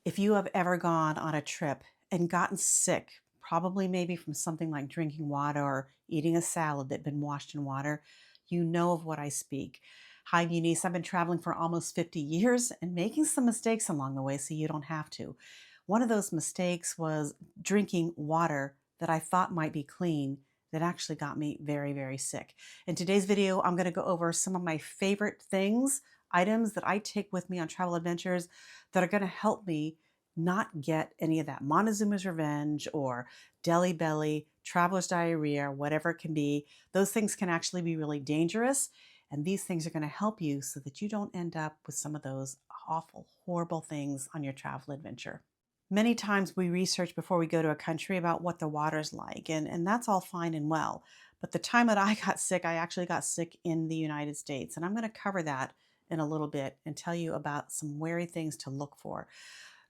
If you have ever gone on a trip and gotten sick, probably maybe from something like drinking water or eating a salad that had been washed in water, you know of what I speak. Hi, Eunice. I've been traveling for almost 50 years and making some mistakes along the way so you don't have to. One of those mistakes was drinking water that I thought might be clean that actually got me very, very sick. In today's video, I'm going to go over some of my favorite things, items that I take with me on travel adventures that are going to help me not get any of that Montezuma's Revenge or Delhi Belly, traveler's diarrhea, whatever it can be. Those things can actually be really dangerous. And these things are going to help you so that you don't end up with some of those awful, horrible things on your travel adventure. Many times we research before we go to a country about what the water's like, and that's all fine and well. But the time that I got sick, I actually got sick in the United States. And I'm going to cover that in a little bit and tell you about some wary things to look for.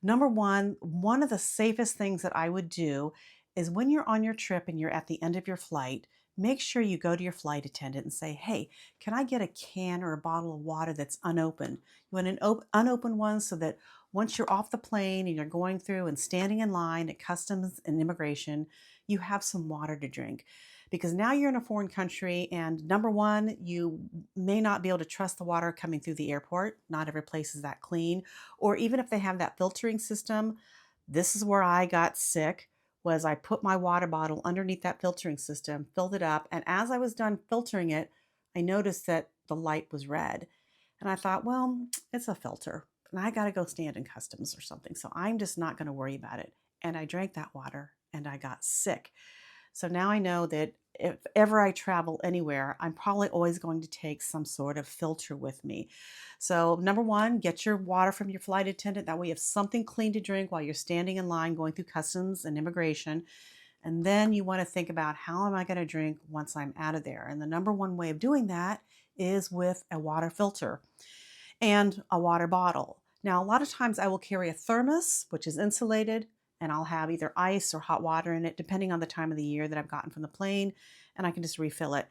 Number one of the safest things that I would do is when you're on your trip and you're at the end of your flight, make sure you go to your flight attendant and say, hey, can I get a can or a bottle of water that's unopened? You want an unopened one so that once you're off the plane and you're going through and standing in line at customs and immigration, you have some water to drink. Because now you're in a foreign country, and number one, you may not be able to trust the water coming through the airport. Not every place is that clean. Or even if they have that filtering system, this is where I got sick, was I put my water bottle underneath that filtering system, filled it up, and as I was done filtering it, I noticed that the light was red. And I thought, well, it's a filter, and I got to go stand in customs or something, so I'm just not going to worry about it. And I drank that water, and I got sick. So now I know that if ever I travel anywhere, I'm probably always going to take some sort of filter with me. So number one, get your water from your flight attendant. That way you have something clean to drink while you're standing in line going through customs and immigration. And then you want to think about, how am I going to drink once I'm out of there? And the number one way of doing that is with a water filter and a water bottle. Now, a lot of times I will carry a thermos, which is insulated, and I'll have either ice or hot water in it, depending on the time of the year that I've gotten from the plane, and I can just refill it.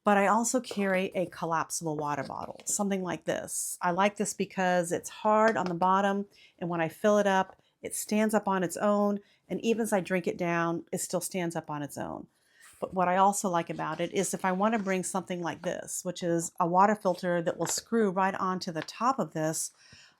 But I also carry a collapsible water bottle, something like this. I like this because it's hard on the bottom, and when I fill it up, it stands up on its own, and even as I drink it down, it still stands up on its own. But what I also like about it is if I want to bring something like this, which is a water filter that will screw right onto the top of this,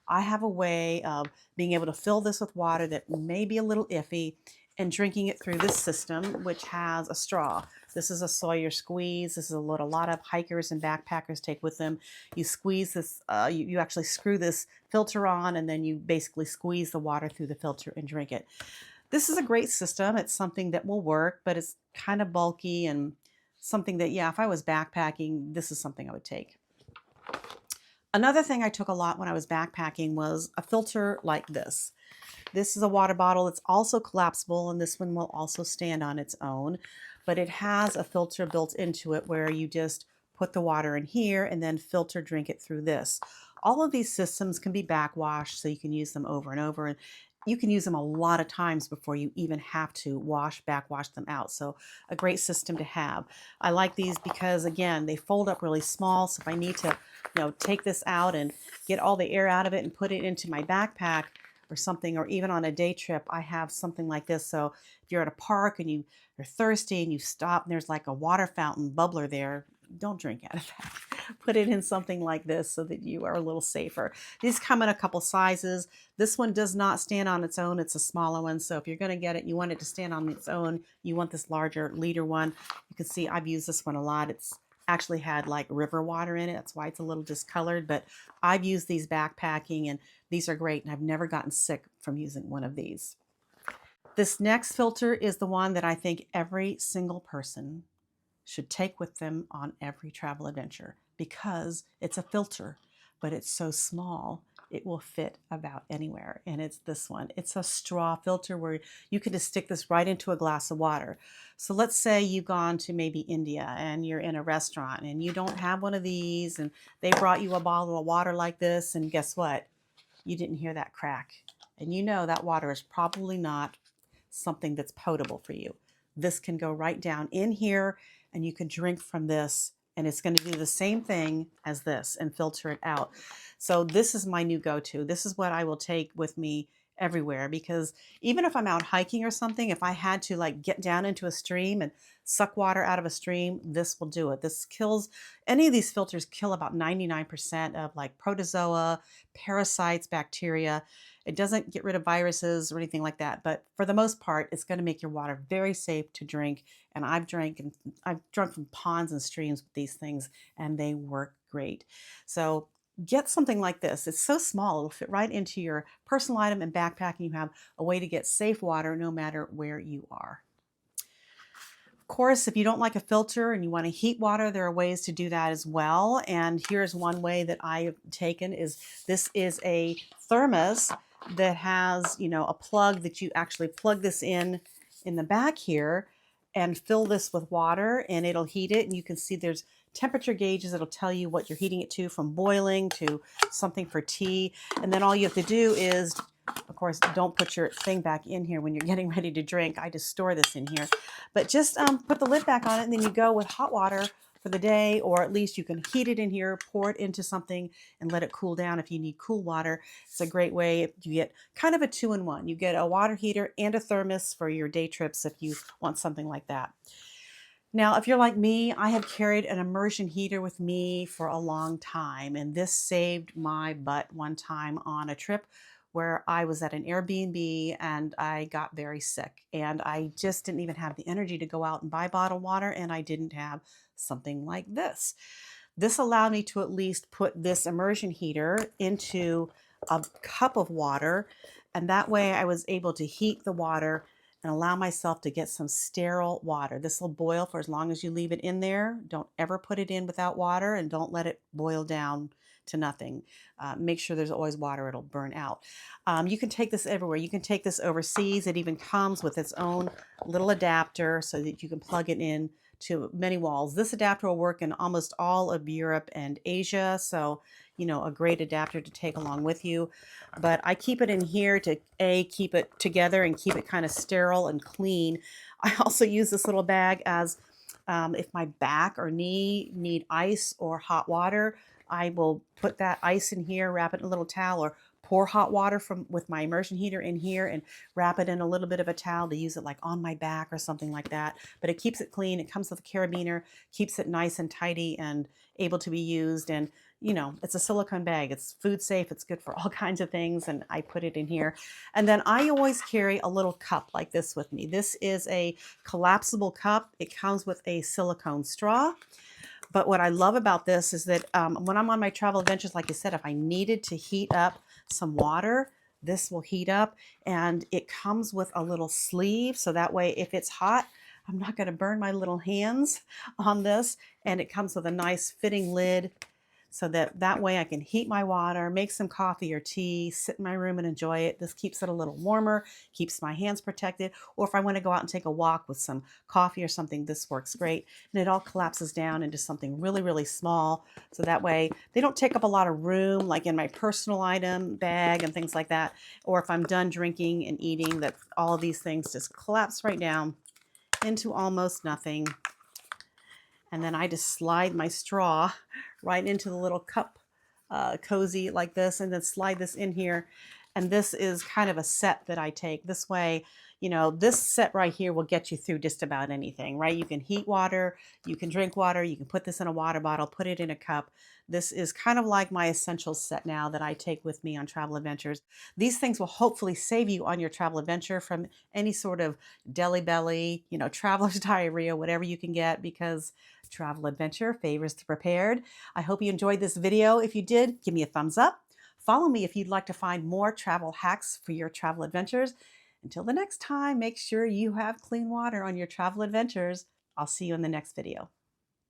I have a way of being able to fill this with water that may be a little iffy and drinking it through this system, which has a straw. This is a Sawyer squeeze. This is what a lot of hikers and backpackers take with them. You squeeze this, you actually screw this filter on, and then you basically squeeze the water through the filter and drink it. This is a great system. It's something that will work, but it's kind of bulky and something that, yeah, if I was backpacking, this is something I would take. Another thing I took a lot when I was backpacking was a filter like this. This is a water bottle. It's also collapsible, and this one will also stand on its own, but it has a filter built into it where you just put the water in here and then filter drink it through this. All of these systems can be backwashed, so you can use them over and over, and you can use them a lot of times before you even have to backwash them out. So a great system to have. I like these because, again, they fold up really small. So if I need to, take this out and get all the air out of it and put it into my backpack or something, or even on a day trip, I have something like this. So if you're at a park and you're thirsty and you stop and there's like a water fountain bubbler there, don't drink out of that. Put it in something like this so that you are a little safer. These come in a couple sizes. This one does not stand on its own. It's a smaller one. So if you're going to get it, you want it to stand on its own. You want this larger liter one. You can see I've used this one a lot. It's actually had like river water in it. That's why it's a little discolored, but I've used these backpacking and these are great. And I've never gotten sick from using one of these. This next filter is the one that I think every single person should take with them on every travel adventure, because it's a filter, but it's so small it will fit about anywhere. And it's this one. It's a straw filter where you can just stick this right into a glass of water. So let's say you've gone to maybe India and you're in a restaurant and you don't have one of these, and they brought you a bottle of water like this, and guess what? You didn't hear that crack. And you know that water is probably not something that's potable for you. This can go right down in here and you can drink from this, and it's going to do the same thing as this and filter it out. So this is my new go-to. This is what I will take with me everywhere, because even if I'm out hiking or something, if I had to like get down into a stream and suck water out of a stream, this will do it. This kills, any of these filters kill about 99% of like protozoa, parasites, bacteria. It doesn't get rid of viruses or anything like that, but for the most part, it's going to make your water very safe to drink. And I've drunk from ponds and streams with these things, and they work great. So get something like this. It's so small, it'll fit right into your personal item and backpack, and you have a way to get safe water no matter where you are. Of course, if you don't like a filter and you want to heat water, there are ways to do that as well. And here's one way that I have taken is this is a thermos that has, a plug that you actually plug this in the back here and fill this with water, and it'll heat it. And you can see there's temperature gauges that'll tell you what you're heating it to, from boiling to something for tea. And then all you have to do is, of course, don't put your thing back in here when you're getting ready to drink. I just store this in here. But just put the lid back on it, and then you go with hot water for the day, or at least you can heat it in here, pour it into something, and let it cool down if you need cool water. It's a great way. You get kind of a two-in-one. You get a water heater and a thermos for your day trips if you want something like that. Now, if you're like me, I have carried an immersion heater with me for a long time, and this saved my butt one time on a trip where I was at an Airbnb and I got very sick, and I just didn't even have the energy to go out and buy bottled water, and I didn't have something like this. This allowed me to at least put this immersion heater into a cup of water, and that way I was able to heat the water and allow myself to get some sterile water. This will boil for as long as you leave it in there. Don't ever put it in without water, and don't let it boil down to nothing. Make sure there's always water, it'll burn out. You can take this everywhere. You can take this overseas. It even comes with its own little adapter so that you can plug it in to many walls. This adapter will work in almost all of Europe and Asia, so a great adapter to take along with you. But I keep it in here to keep it together and keep it kind of sterile and clean. I also use this little bag as if my back or knee need ice or hot water, I will put that ice in here, wrap it in a little towel, or pour hot water with my immersion heater in here and wrap it in a little bit of a towel to use it like on my back or something like that. But it keeps it clean. It comes with a carabiner, keeps it nice and tidy and able to be used. And it's a silicone bag. It's food safe. It's good for all kinds of things. And I put it in here. And then I always carry a little cup like this with me. This is a collapsible cup. It comes with a silicone straw. But what I love about this is that when I'm on my travel adventures, like I said, if I needed to heat up some water, this will heat up, and it comes with a little sleeve. So that way, if it's hot, I'm not going to burn my little hands on this. And it comes with a nice fitting lid, so that way I can heat my water, make some coffee or tea, sit in my room and enjoy it. This keeps it a little warmer, keeps my hands protected. Or if I want to go out and take a walk with some coffee or something, this works great. And it all collapses down into something really, really small. So that way they don't take up a lot of room, like in my personal item bag and things like that. Or if I'm done drinking and eating, that all of these things just collapse right down into almost nothing. And then I just slide my straw right into the little cup cozy like this, and then slide this in here. And this is kind of a set that I take. This way, this set right here will get you through just about anything, right? You can heat water, you can drink water, you can put this in a water bottle, put it in a cup. This is kind of like my essentials set now that I take with me on travel adventures. These things will hopefully save you on your travel adventure from any sort of deli belly, traveler's diarrhea, whatever you can get, because travel adventure favors the prepared. I hope you enjoyed this video. If you did, give me a thumbs up. Follow me if you'd like to find more travel hacks for your travel adventures. Until the next time, make sure you have clean water on your travel adventures. I'll see you in the next video.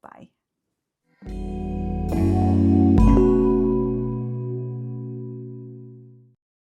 Bye.